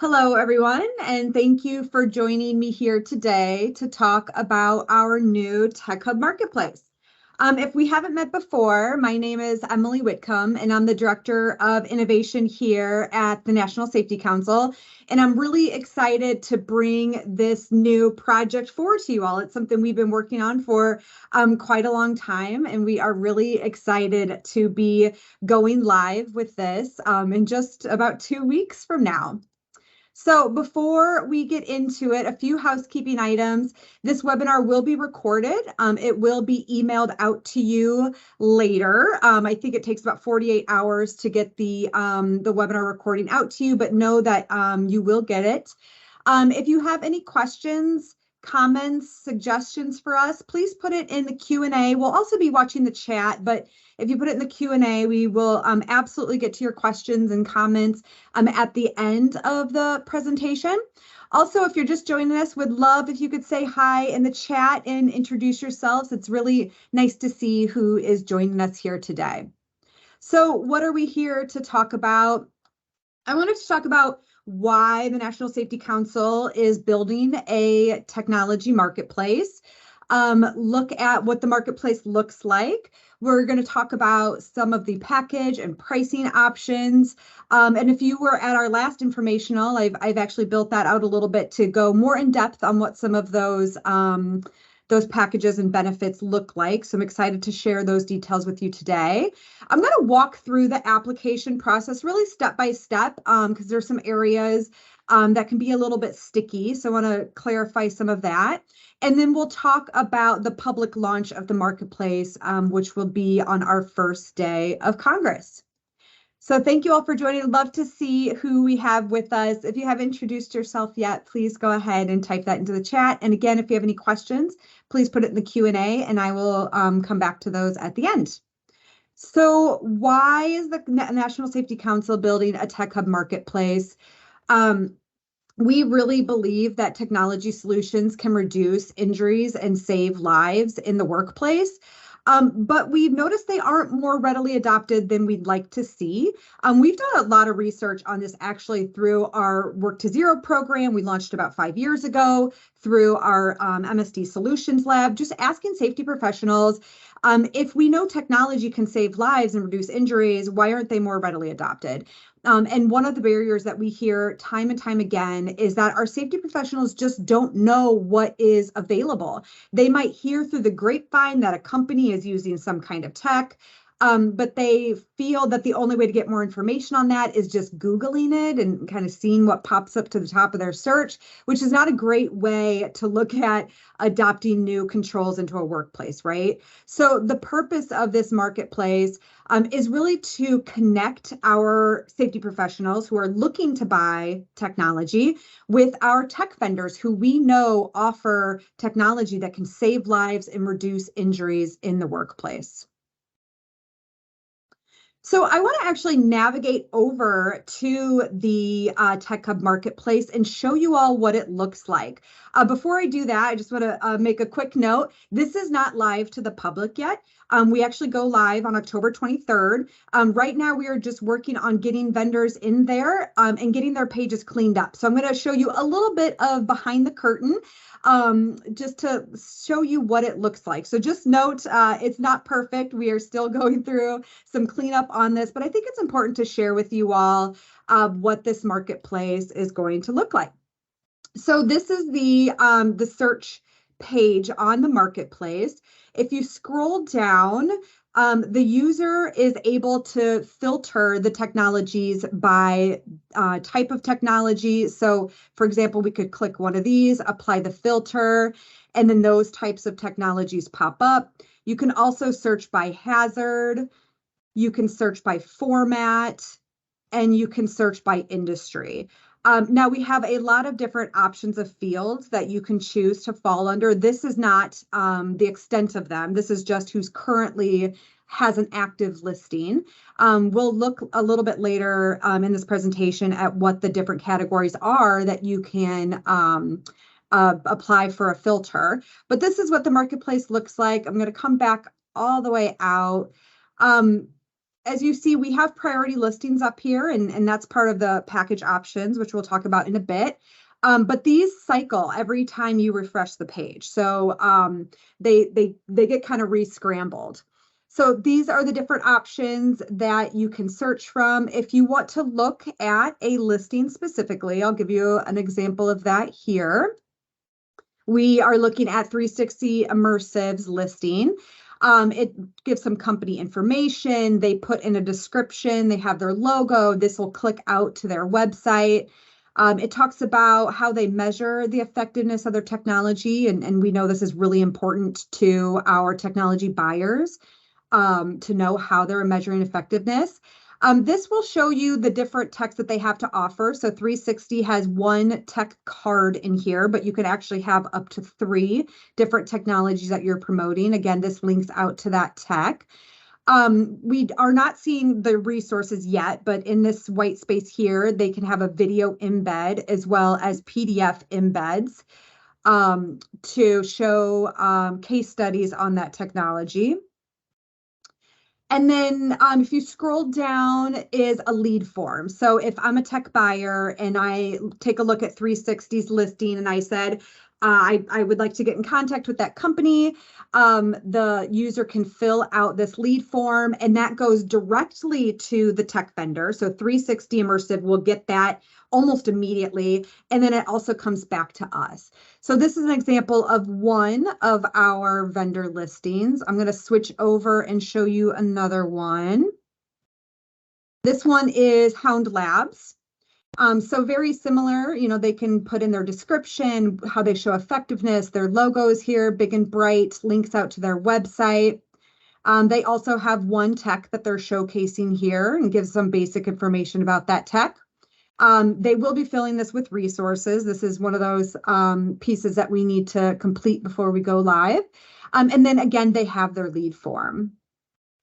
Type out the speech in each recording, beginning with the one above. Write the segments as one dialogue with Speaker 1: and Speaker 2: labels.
Speaker 1: Hello, everyone, and thank you for joining me here today to talk about our new TechHub Marketplace. If we haven't met before, my name is Emily Whitcomb, and I'm the Director of Innovation here at the National Safety Council. And I'm really excited to bring this new project forward to you all. It's something we've been working on for quite a long time, and we are really excited to be going live with this in just about 2 weeks from now. So before we get into it, a few housekeeping items. This webinar will be recorded. It will be emailed out to you later. I think it takes about 48 hours to get the webinar recording out to you, but know that you will get it. If you have any questions, comments, suggestions for us, please put it in the Q&A. We'll also be watching the chat, but if you put it in the Q&A, we will absolutely get to your questions and comments at the end of the presentation. Also, if you're just joining us, would love if you could say hi in the chat and introduce yourselves. It's really nice to see who is joining us here today. So what are we here to talk about? I wanted to talk about why the National Safety Council is building a technology marketplace. Look at what the marketplace looks like. We're going to talk about some of the package and pricing options. And if you were at our last informational, I've actually built that out a little bit to go more in depth on what some of those packages and benefits look like. So I'm excited to share those details with you today. I'm going to walk through the application process really step by step because there's some areas that can be a little bit sticky. So I want to clarify some of that. And then we'll talk about the public launch of the marketplace, which will be on our first day of Congress. So thank you all for joining. I'd love to see who we have with us. If you haven't introduced yourself yet, please go ahead and type that into the chat. And again, if you have any questions, please put it in the Q&A and I will come back to those at the end. So why is the National Safety Council building a TechHub Marketplace? We really believe that technology solutions can reduce injuries and save lives in the workplace. But we've noticed they aren't more readily adopted than we'd like to see. We've done a lot of research on this actually through our Work to Zero program. We launched about 5 years ago through our MSD Solutions Lab, just asking safety professionals, if we know technology can save lives and reduce injuries, why aren't they more readily adopted? And one of the barriers that we hear time and time again is that our safety professionals just don't know what is available. They might hear through the grapevine that a company is using some kind of tech, but they feel that the only way to get more information on that is just Googling it and kind of seeing what pops up to the top of their search, which is not a great way to look at adopting new controls into a workplace, right? So the purpose of this marketplace is really to connect our safety professionals who are looking to buy technology with our tech vendors who we know offer technology that can save lives and reduce injuries in the workplace. So I want to actually navigate over to the TechHub Marketplace and show you all what it looks like. Before I do that, I just want to make a quick note. This is not live to the public yet. We actually go live on October 23rd. Right now, we are just working on getting vendors in there and getting their pages cleaned up. So I'm going to show you a little bit of behind the curtain just to show you what it looks like. So just note, it's not perfect. We are still going through some cleanup on this, but I think it's important to share with you all what this marketplace is going to look like. So this is the search page on the marketplace. If you scroll down, the user is able to filter the technologies by type of technology. So for example, we could click one of these, apply the filter, and then those types of technologies pop up. You can also search by hazard. You can search by format, and you can search by industry. Now we have a lot of different options of fields that you can choose to fall under. This is not the extent of them. This is just who's currently has an active listing. We'll look a little bit later in this presentation at what the different categories are that you can apply for a filter. But this is what the marketplace looks like. I'm going to come back all the way out. as you see, we have priority listings up here, and that's part of the package options, which we'll talk about in a bit. But these cycle every time you refresh the page. So they get kind of re-scrambled. So these are the different options that you can search from. If you want to look at a listing specifically, I'll give you an example of that here. We are looking at 360 Immersive's listing. It gives some company information. They put in a description. They have their logo. This will click out to their website. It talks about how they measure the effectiveness of their technology. And we know this is really important to our technology buyers to know how they're measuring effectiveness. This will show you the different techs that they have to offer. So 360 has one tech card in here, but you could actually have up to 3 different technologies that you're promoting. Again, this links out to that tech. We are not seeing the resources yet, but in this white space here, they can have a video embed as well as PDF embeds to show case studies on that technology. And then if you scroll down is a lead form. So if I'm a tech buyer and I take a look at 360's listing and I said, I would like to get in contact with that company, the user can fill out this lead form and that goes directly to the tech vendor. So 360 Immersive will get that almost immediately. And then it also comes back to us. So this is an example of one of our vendor listings. I'm going to switch over and show you another one. This one is Hound Labs. So very similar, you know, they can put in their description, how they show effectiveness, their logos here, big and bright, links out to their website. They also have one tech that they're showcasing here and gives some basic information about that tech. They will be filling this with resources. This is one of those pieces that we need to complete before we go live. And then again, they have their lead form.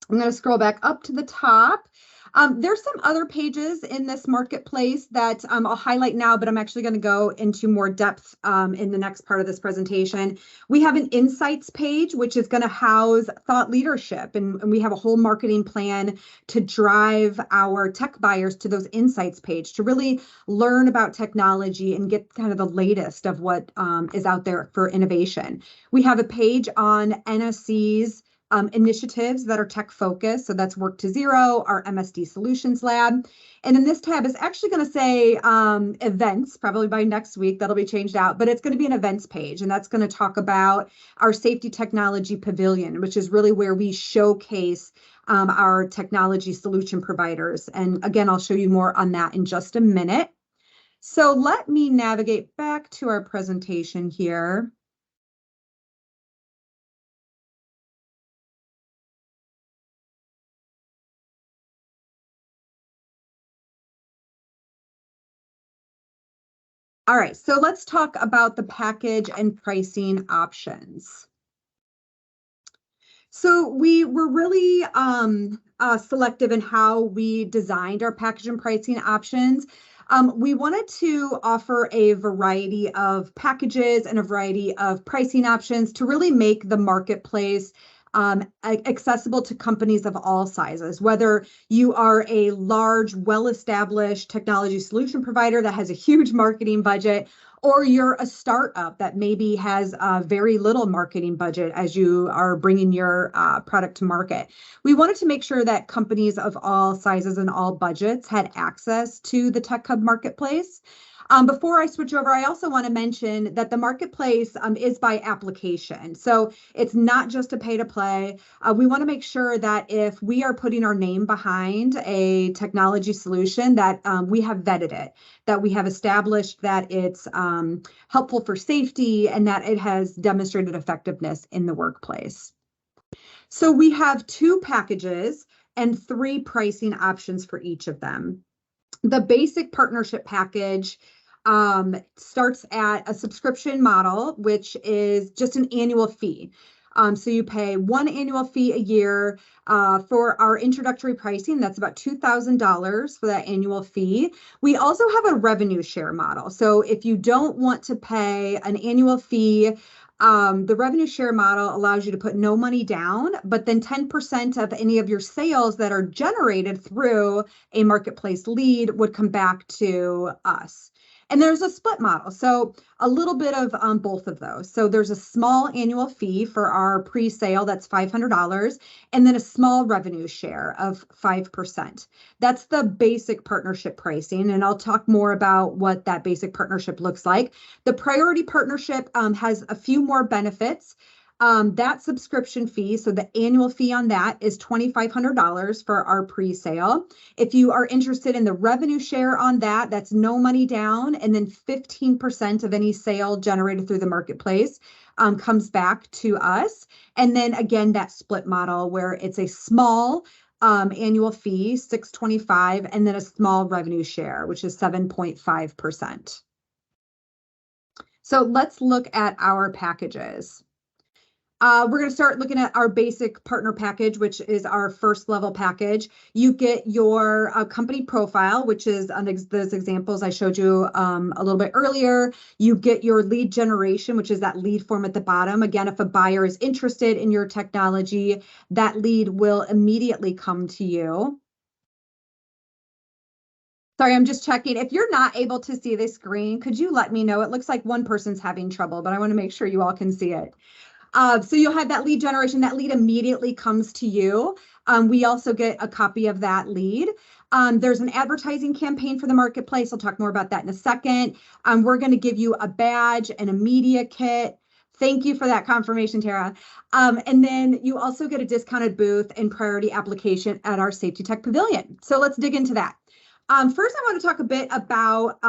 Speaker 1: I'm going to scroll back up to the top. There's some other pages in this marketplace that I'll highlight now, but I'm actually going to go into more depth in the next part of this presentation. We have an insights page, which is going to house thought leadership, and we have a whole marketing plan to drive our tech buyers to those insights page to really learn about technology and get kind of the latest of what is out there for innovation. We have a page on NSC's initiatives that are tech focused. So that's Work to Zero, our MSD Solutions Lab. And then this tab is actually going to say events, probably by next week, that'll be changed out, but it's going to be an events page. And that's going to talk about our Safety Technology Pavilion, which is really where we showcase our technology solution providers. And again, I'll show you more on that in just a minute. So let me navigate back to our presentation here. All right, so let's talk about the package and pricing options. So we were really selective in how we designed our package and pricing options. We wanted to offer a variety of packages and a variety of pricing options to really make the marketplace accessible to companies of all sizes, whether you are a large, well-established technology solution provider that has a huge marketing budget, or you're a startup that maybe has a very little marketing budget as you are bringing your product to market. We wanted to make sure that companies of all sizes and all budgets had access to the TechHub Marketplace. Before I switch over, I also want to mention that the marketplace is by application. So it's not just a pay to play. We want to make sure that if we are putting our name behind a technology solution, that we have vetted it, that we have established that it's helpful for safety and that it has demonstrated effectiveness in the workplace. So we have 2 packages and 3 pricing options for each of them. The basic partnership package starts at a subscription model, which is just an annual fee. So you pay 1 annual fee a year for our introductory pricing. That's about $2,000 for that annual fee. We also have a revenue share model. So if you don't want to pay an annual fee, The revenue share model allows you to put no money down, but then 10% of any of your sales that are generated through a marketplace lead would come back to us. And there's a split model. So a little bit of both of those. So there's a small annual fee for our pre-sale, that's $500, and then a small revenue share of 5%. That's the basic partnership pricing. And I'll talk more about what that basic partnership looks like. The priority partnership has a few more benefits. That subscription fee, so the annual fee on that is $2,500 for our pre-sale. If you are interested in the revenue share on that, that's no money down, and then 15% of any sale generated through the marketplace comes back to us. And then again, that split model where it's a small annual fee, $625, and then a small revenue share, which is 7.5%. So let's look at our packages. We're going to start looking at our basic partner package, which is our first level package. You get your company profile, which is on those examples I showed you a little bit earlier. You get your lead generation, which is that lead form at the bottom. Again, if a buyer is interested in your technology, that lead will immediately come to you. Sorry, I'm just checking. If you're not able to see the screen, could you let me know? It looks like one person's having trouble, but I want to make sure you all can see it. So you'll have that lead generation. That lead immediately comes to you. We also get a copy of that lead. There's an advertising campaign for the marketplace. I'll talk more about that in a second. We're going to give you a badge and a media kit. Thank you for that confirmation, Tara. And then you also get a discounted booth and priority application at our Safety Tech Pavilion. So let's dig into that. First, I want to talk a bit about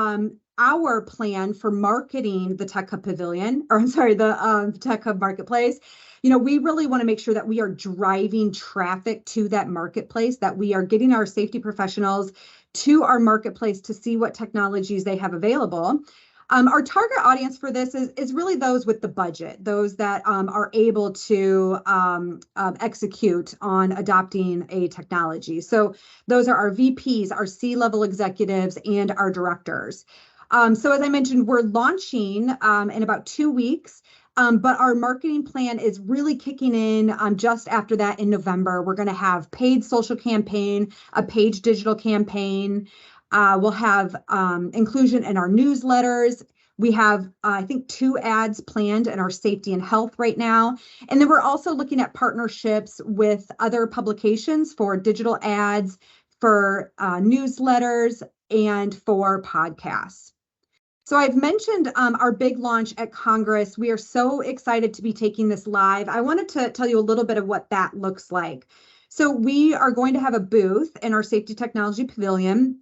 Speaker 1: our plan for marketing the TechHub Pavilion, or I'm sorry, the TechHub Marketplace. You know, we really want to make sure that we are driving traffic to that marketplace, that we are getting our safety professionals to our marketplace to see what technologies they have available. Our target audience for this is really those with the budget, those that are able to execute on adopting a technology. So those are our VPs, our C-level executives, and our directors. So as I mentioned, we're launching in about 2 weeks, but our marketing plan is really kicking in just after that in November. We're going to have paid social campaign, a paid digital campaign. We'll have inclusion in our newsletters. We have, I think, 2 ads planned in our safety and health right now. And then we're also looking at partnerships with other publications for digital ads, for newsletters, and for podcasts. So I've mentioned our big launch at Congress. We are so excited to be taking this live. I wanted to tell you a little bit of what that looks like. So we are going to have a booth in our Safety Technology Pavilion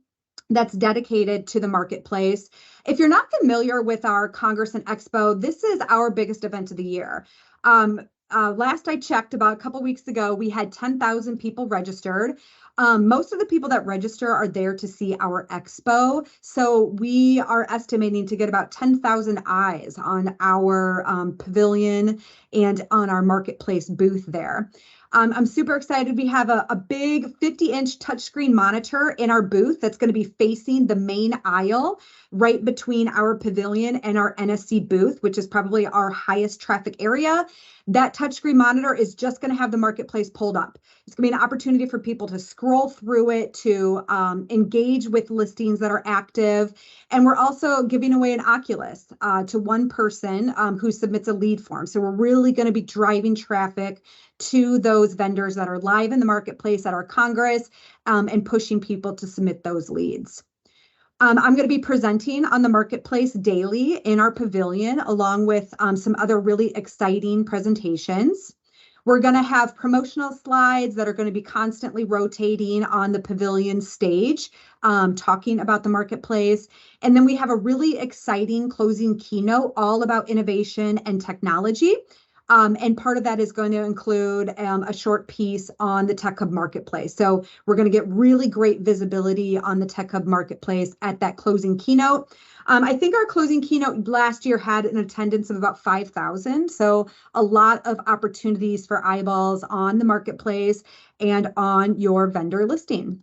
Speaker 1: that's dedicated to the marketplace. If you're not familiar with our Congress and Expo, this is our biggest event of the year. Last I checked, about a couple weeks ago, we had 10,000 people registered. Most of the people that register are there to see our expo. So we are estimating to get about 10,000 eyes on our pavilion and on our marketplace booth there. I'm super excited. We have a big 50-inch touchscreen monitor in our booth that's going to be facing the main aisle right between our pavilion and our NSC booth, which is probably our highest traffic area. That touchscreen monitor is just going to have the marketplace pulled up. It's going to be an opportunity for people to scroll through it, to engage with listings that are active. And we're also giving away an Oculus to one person who submits a lead form. So we're really going to be driving traffic to those vendors that are live in the marketplace at our Congress and pushing people to submit those leads. I'm going to be presenting on the marketplace daily in our pavilion, along with some other really exciting presentations. We're going to have promotional slides that are going to be constantly rotating on the pavilion stage, talking about the marketplace. And then we have a really exciting closing keynote all about innovation and technology. And part of that is going to include a short piece on the TechHub Marketplace. So we're going to get really great visibility on the TechHub Marketplace at that closing keynote. I think our closing keynote last year had an attendance of about 5,000. So a lot of opportunities for eyeballs on the marketplace and on your vendor listing.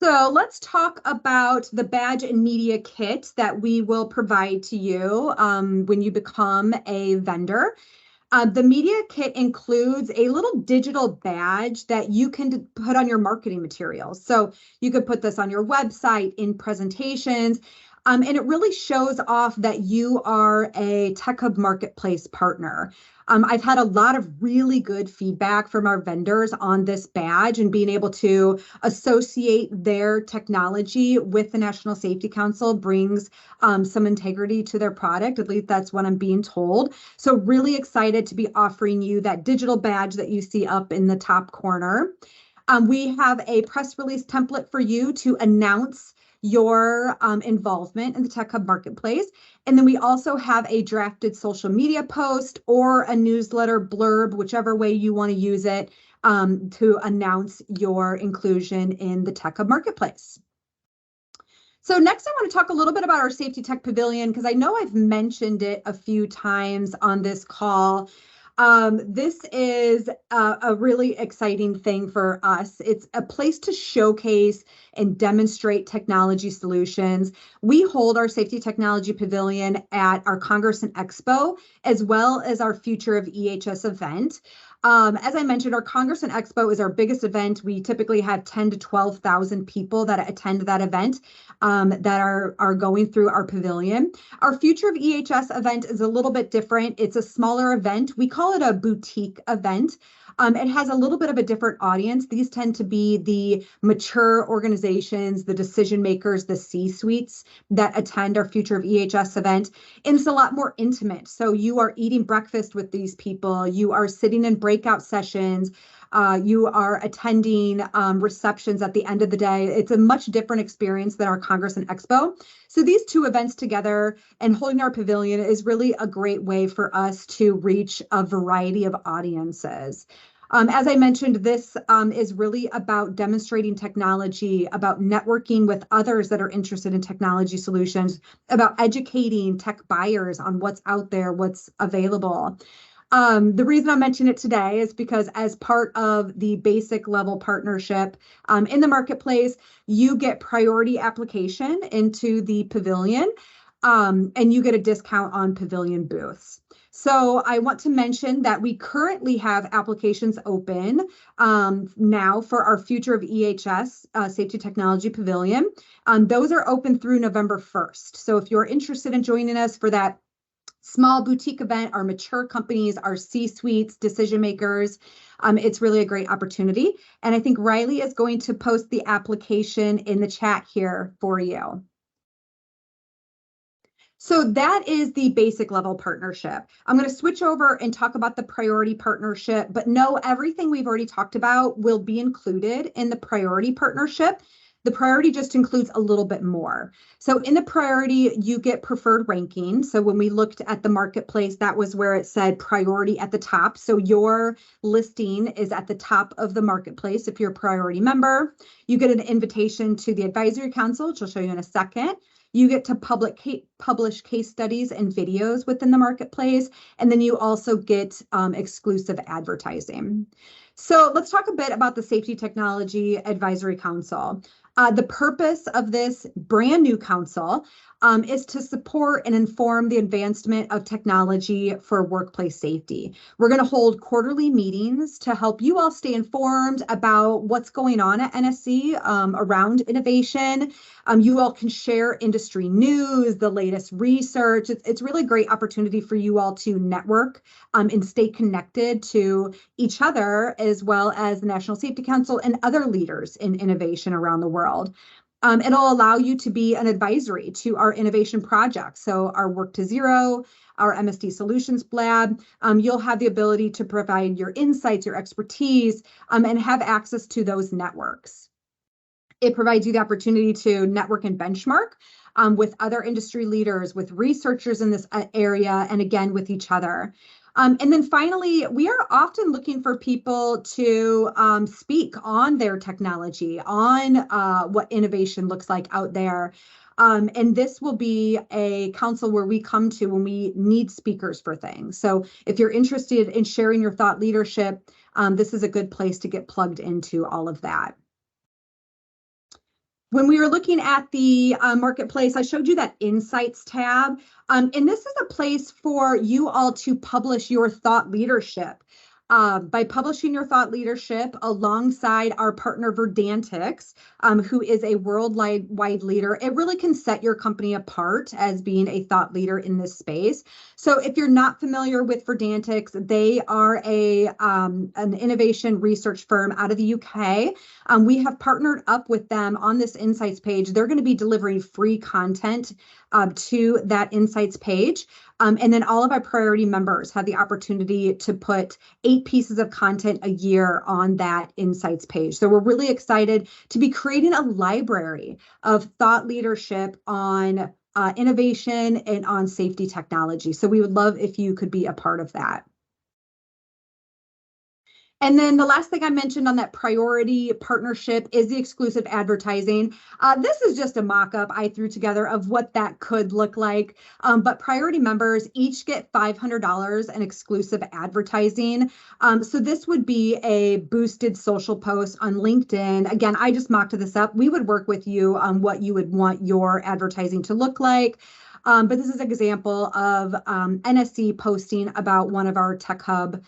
Speaker 1: So let's talk about the badge and media kit that we will provide to you when you become a vendor. The media kit includes a little digital badge that you can put on your marketing materials. So you could put this on your website, in presentations, and it really shows off that you are a TechHub Marketplace partner. I've had a lot of really good feedback from our vendors on this badge and being able to associate their technology with the National Safety Council brings some integrity to their product. At least that's what I'm being told. So really excited to be offering you that digital badge that you see up in the top corner. We have a press release template for you to announce your involvement in the TechHub Marketplace. And then we also have a drafted social media post or a newsletter blurb, whichever way you want to use it, to announce your inclusion in the TechHub Marketplace. So next, I want to talk a little bit about our Safety Tech Pavilion, because I know I've mentioned it a few times on this call. This is a really exciting thing for us. It's a place to showcase and demonstrate technology solutions. We hold our Safety Technology Pavilion at our Congress and Expo, as well as our Future of EHS event. As I mentioned, our Congress and Expo is our biggest event. We typically have 10 to 12,000 people that attend that event that are going through our pavilion. Our Future of EHS event is a little bit different. It's a smaller event. We call it a boutique event. It has a little bit of a different audience. These tend to be the mature organizations, the decision makers, the C-suites that attend our Future of EHS event. And it's a lot more intimate. So you are eating breakfast with these people. You are sitting in breakout sessions. You are attending receptions at the end of the day. It's a much different experience than our Congress and Expo. So these two events together and holding our pavilion is really a great way for us to reach a variety of audiences. As I mentioned, this is really about demonstrating technology, about networking with others that are interested in technology solutions, about educating tech buyers on what's out there, what's available. The reason I mention it today is because as part of the basic level partnership in the marketplace, you get priority application into the pavilion and you get a discount on pavilion booths. So I want to mention that we currently have applications open now for our Future of EHS Safety Technology Pavilion. Those are open through November 1st. So if you're interested in joining us for that small boutique event, our mature companies, our C-suites, decision makers, it's really a great opportunity. And I think Riley is going to post the application in the chat here for you. So that is the basic level partnership. I'm going to switch over and talk about the priority partnership, but no, everything we've already talked about will be included in the priority partnership. The priority just includes a little bit more. So in the priority, you get preferred ranking. So when we looked at the marketplace, that was where it said priority at the top. So your listing is at the top of the marketplace if you're a priority member. You get an invitation to the advisory council, which I'll show you in a second. You get to publish case studies and videos within the marketplace, and then you also get exclusive advertising. So let's talk a bit about the Safety Technology Advisory Council. The purpose of this brand new council is to support and inform the advancement of technology for workplace safety. We're going to hold quarterly meetings to help you all stay informed about what's going on at NSC around innovation. You all can share industry news, the latest research. It's really a great opportunity for you all to network and stay connected to each other, as well as the National Safety Council and other leaders in innovation around the world. It'll allow you to be an advisory to our innovation projects. So our Work to Zero, our MSD Solutions Lab, you'll have the ability to provide your insights, your expertise, and have access to those networks. It provides you the opportunity to network and benchmark with other industry leaders, with researchers in this area, and again, with each other. And then finally, we are often looking for people to speak on their technology, on what innovation looks like out there. And this will be a council where we come to when we need speakers for things. So if you're interested in sharing your thought leadership, this is a good place to get plugged into all of that. When we were looking at the marketplace, I showed you that Insights tab. And this is a place for you all to publish your thought leadership. By publishing your thought leadership alongside our partner Verdantix, who is a worldwide leader, it really can set your company apart as being a thought leader in this space. So if you're not familiar with Verdantix, they are an innovation research firm out of the UK. We have partnered up with them on this Insights page. They're going to be delivering free content to that Insights page. And then all of our priority members have the opportunity to put 8 pieces of content a year on that Insights page. So we're really excited to be creating a library of thought leadership on innovation and on safety technology. So we would love if you could be a part of that. And then the last thing I mentioned on that priority partnership is the exclusive advertising. This is just a mock-up I threw together of what that could look like. But priority members each get $500 in exclusive advertising. So this would be a boosted social post on LinkedIn. Again, I just mocked this up. We would work with you on what you would want your advertising to look like. But this is an example of NSC posting about one of our TechHub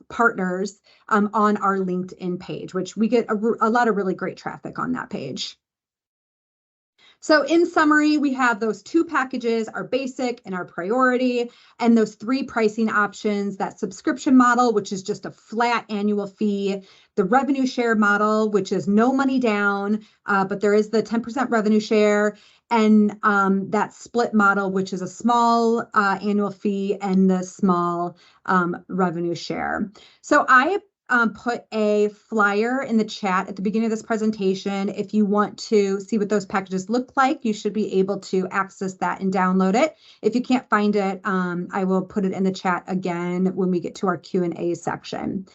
Speaker 1: partners on our LinkedIn page, which we get a lot of really great traffic on that page. So in summary, we have those 2 packages, our basic and our priority, and those 3 pricing options, that subscription model, which is just a flat annual fee, the revenue share model, which is no money down, but there is the 10% revenue share, and that split model, which is a small annual fee and the small revenue share. So I put a flyer in the chat at the beginning of this presentation. If you want to see what those packages look like, you should be able to access that and download it. If you can't find it, I will put it in the chat again when we get to our Q&A section.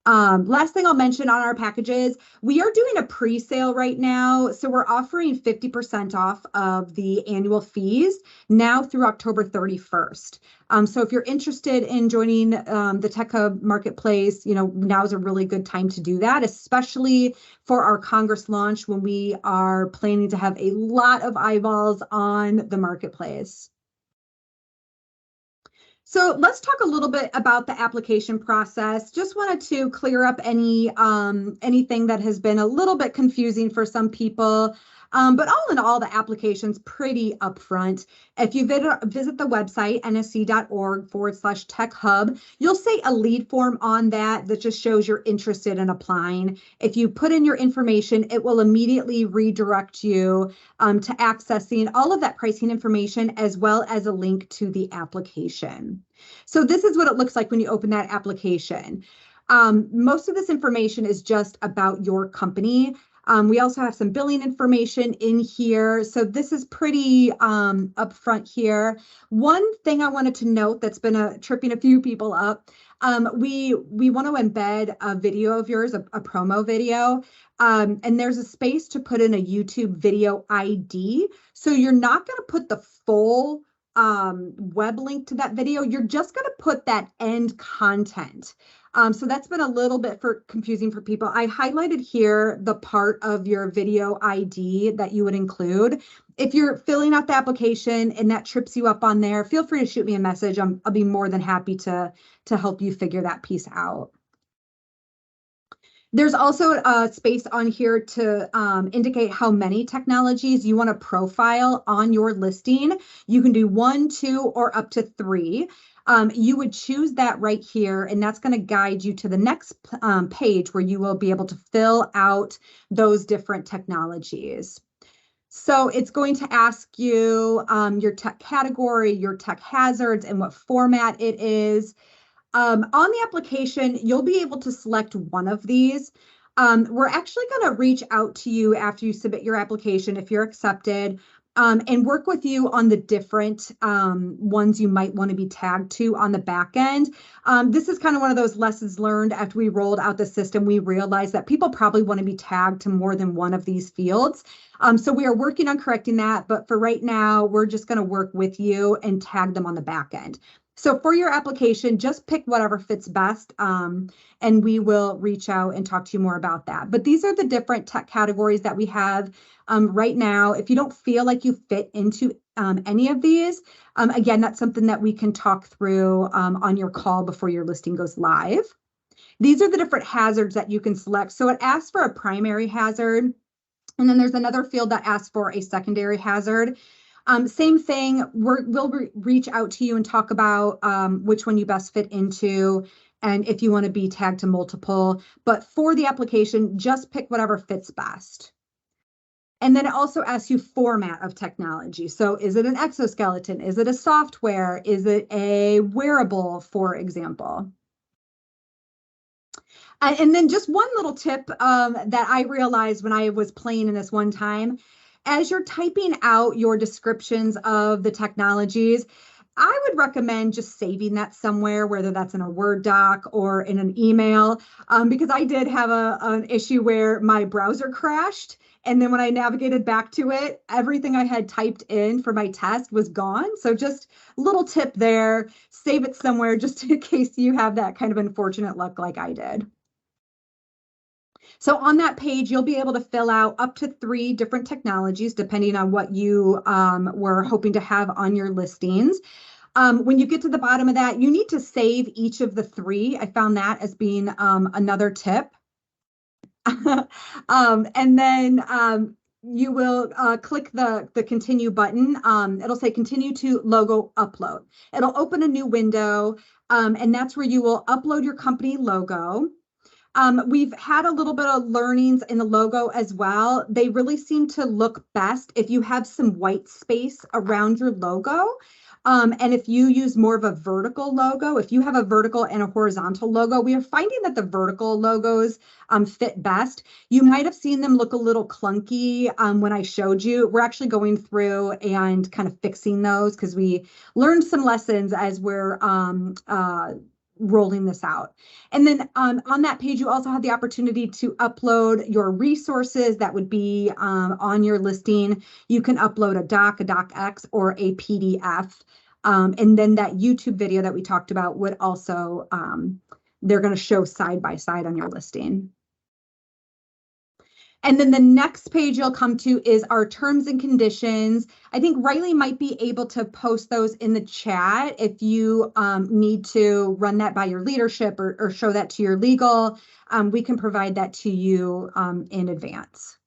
Speaker 1: Last thing I'll mention on our packages, we are doing a pre-sale right now. So we're offering 50% off of the annual fees now through October 31st. So if you're interested in joining the TechHub Marketplace, now is a really good time to do that, especially for our Congress launch when we are planning to have a lot of eyeballs on the marketplace. So let's talk a little bit about the application process. Just wanted to clear up anything that has been a little bit confusing for some people. But all in all, the application's pretty upfront. If you visit the website, nsc.org/TechHub, you'll see a lead form on that just shows you're interested in applying. If you put in your information, it will immediately redirect you to accessing all of that pricing information as well as a link to the application. So this is what it looks like when you open that application. Most of this information is just about your company. We also have some billing information in here. So this is pretty upfront here. One thing I wanted to note that's been tripping a few people up, we want to embed a video of yours, a promo video, and there's a space to put in a YouTube video ID. So you're not going to put the full web link to that video. You're just going to put that end content. So that's been a little bit confusing for people. I highlighted here the part of your video ID that you would include. If you're filling out the application and that trips you up on there, feel free to shoot me a message. I'll be more than happy to help you figure that piece out. There's also a space on here to indicate how many technologies you want to profile on your listing. You can do 1, 2, or up to 3. You would choose that right here, and that's going to guide you to the next page where you will be able to fill out those different technologies. So it's going to ask you your tech category, your tech hazards, and what format it is. On the application, you'll be able to select one of these. We're actually going to reach out to you after you submit your application if you're accepted, and work with you on the different ones you might want to be tagged to on the back end. This is kind of one of those lessons learned after we rolled out the system. We realized that people probably want to be tagged to more than one of these fields. So we are working on correcting that, but for right now, we're just going to work with you and tag them on the back end. So for your application, just pick whatever fits best, and we will reach out and talk to you more about that. But these are the different tech categories that we have right now. If you don't feel like you fit into any of these, again, that's something that we can talk through on your call before your listing goes live. These are the different hazards that you can select. So it asks for a primary hazard, and then there's another field that asks for a secondary hazard. Same thing, we'll reach out to you and talk about which one you best fit into and if you want to be tagged to multiple. But for the application, just pick whatever fits best. And then it also asks you format of technology. So is it an exoskeleton? Is it a software? Is it a wearable, for example? And then just one little tip that I realized when I was playing in this one time, as you're typing out your descriptions of the technologies, I would recommend just saving that somewhere, whether that's in a Word doc or in an email, because I did have an issue where my browser crashed. And then when I navigated back to it, everything I had typed in for my test was gone. So just a little tip there, save it somewhere just in case you have that kind of unfortunate luck like I did. So on that page, you'll be able to fill out up to 3 different technologies, depending on what you were hoping to have on your listings. When you get to the bottom of that, you need to save each of the 3. I found that as being another tip. And then you will click the continue button. It'll say continue to logo upload. It'll open a new window, and that's where you will upload your company logo. We've had a little bit of learnings in the logo as well. They really seem to look best if you have some white space around your logo. And if you use more of a vertical logo, if you have a vertical and a horizontal logo, we are finding that the vertical logos fit best. You might have seen them look a little clunky when I showed you. We're actually going through and kind of fixing those because we learned some lessons as we're rolling this out. And then on that page, you also have the opportunity to upload your resources that would be on your listing. You can upload a doc, a docx, or a PDF. And then that YouTube video that we talked about would also, they're going to show side by side on your listing. And then the next page you'll come to is our terms and conditions. I think Riley might be able to post those in the chat if you need to run that by your leadership or show that to your legal. We can provide that to you in advance.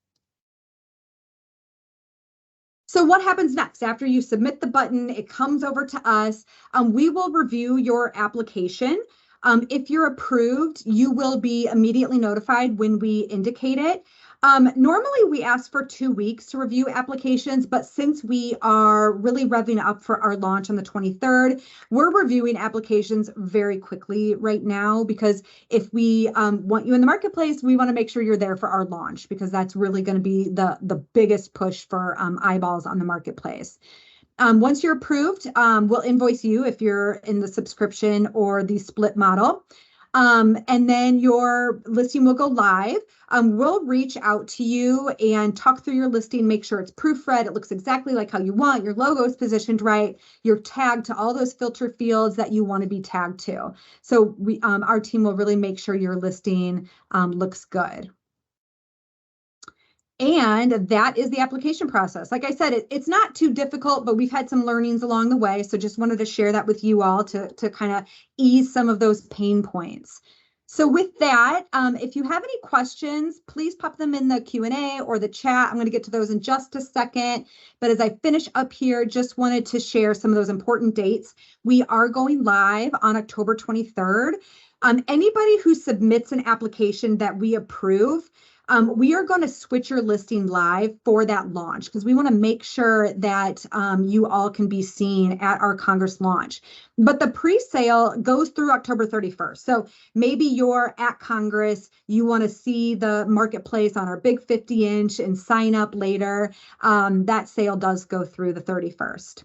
Speaker 1: So what happens next? After you submit the button, it comes over to us. We will review your application. If you're approved, you will be immediately notified when we indicate it. Normally we ask for 2 weeks to review applications, but since we are really revving up for our launch on the 23rd, we're reviewing applications very quickly right now because if we want you in the marketplace, we want to make sure you're there for our launch because that's really going to be the biggest push for eyeballs on the marketplace. Once you're approved, we'll invoice you if you're in the subscription or the split model. And then your listing will go live. We'll reach out to you and talk through your listing, make sure it's proofread. It looks exactly like how you want. Your logo is positioned right. You're tagged to all those filter fields that you want to be tagged to. So our team will really make sure your listing looks good. And that is the application process. Like I said, it's not too difficult, but we've had some learnings along the way. So just wanted to share that with you all to kind of ease some of those pain points. So with that, if you have any questions, please pop them in the Q&A or the chat. I'm going to get to those in just a second. But as I finish up here, just wanted to share some of those important dates. We are going live on October 23rd. Anybody who submits an application that we approve, we are going to switch your listing live for that launch because we want to make sure that you all can be seen at our Congress launch. But the pre-sale goes through October 31st. So maybe you're at Congress, you want to see the marketplace on our big 50-inch and sign up later. That sale does go through the 31st.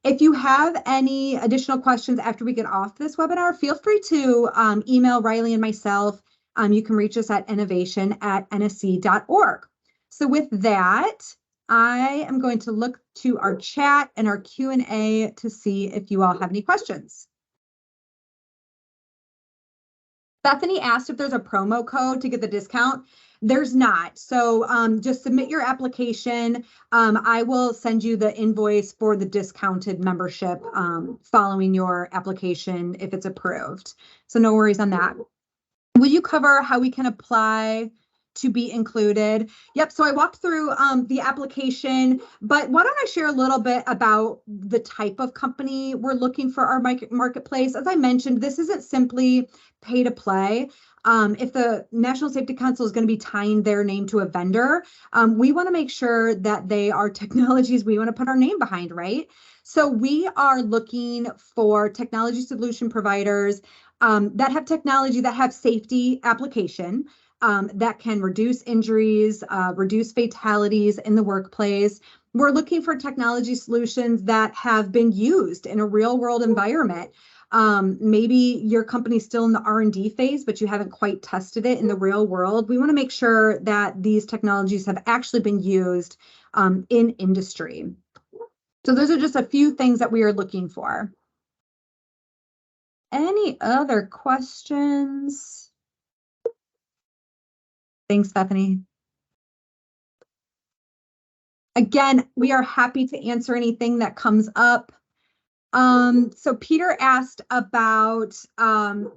Speaker 1: If you have any additional questions after we get off this webinar, feel free to email Riley and myself. You can reach us at innovation@nsc.org. So with that, I am going to look to our chat and our Q&A to see if you all have any questions. Bethany asked if there's a promo code to get the discount. There's not. So just submit your application. I will send you the invoice for the discounted membership following your application if it's approved. So no worries on that. Will you cover how we can apply to be included? Yep. So I walked through the application, but why don't I share a little bit about the type of company we're looking for our marketplace? As I mentioned, this isn't simply pay to play. If the National Safety Council is going to be tying their name to a vendor, we want to make sure that they are technologies we want to put our name behind, right? So we are looking for technology solution providers that have technology that have safety application, that can reduce injuries, reduce fatalities in the workplace. We're looking for technology solutions that have been used in a real world environment. Maybe your company's still in the R&D phase, but you haven't quite tested it in the real world. We want to make sure that these technologies have actually been used in industry. So those are just a few things that we are looking for. Any other questions? Thanks, Bethany. Again, we are happy to answer anything that comes up. So Peter asked about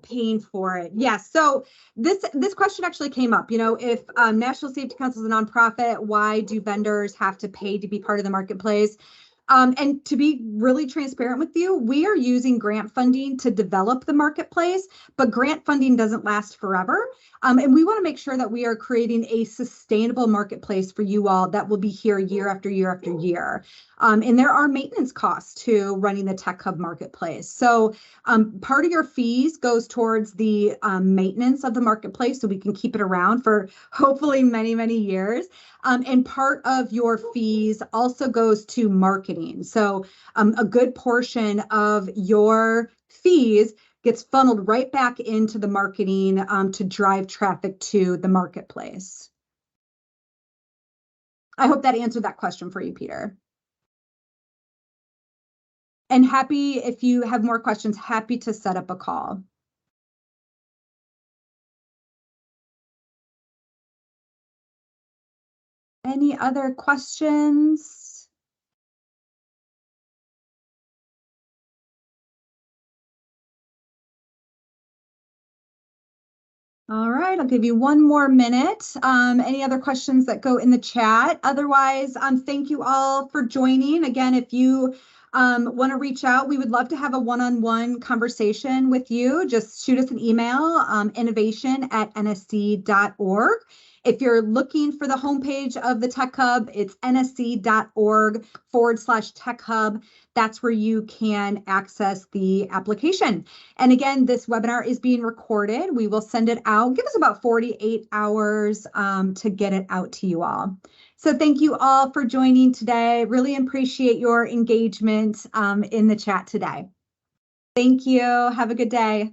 Speaker 1: paying for it. Yes. So this question actually came up. You know, if National Safety Council is a nonprofit, why do vendors have to pay to be part of the marketplace? And to be really transparent with you, we are using grant funding to develop the marketplace, but grant funding doesn't last forever. And we want to make sure that we are creating a sustainable marketplace for you all that will be here year after year after year. And there are maintenance costs to running the TechHub Marketplace. So part of your fees goes towards the maintenance of the marketplace so we can keep it around for hopefully many, many years. And part of your fees also goes to marketing. So a good portion of your fees gets funneled right back into the marketing to drive traffic to the marketplace. I hope that answered that question for you, Peter. And happy, if you have more questions, happy to set up a call. Any other questions? All right, I'll give you one more minute. Any other questions that go in the chat? Otherwise, thank you all for joining. Again, if you want to reach out, we would love to have a one-on-one conversation with you. Just shoot us an email, innovation@nsc.org. If you're looking for the homepage of the Tech Hub, it's nsc.org/Tech Hub. That's where you can access the application. And again, this webinar is being recorded. We will send it out. Give us about 48 hours to get it out to you all. So thank you all for joining today. Really appreciate your engagement in the chat today. Thank you. Have a good day.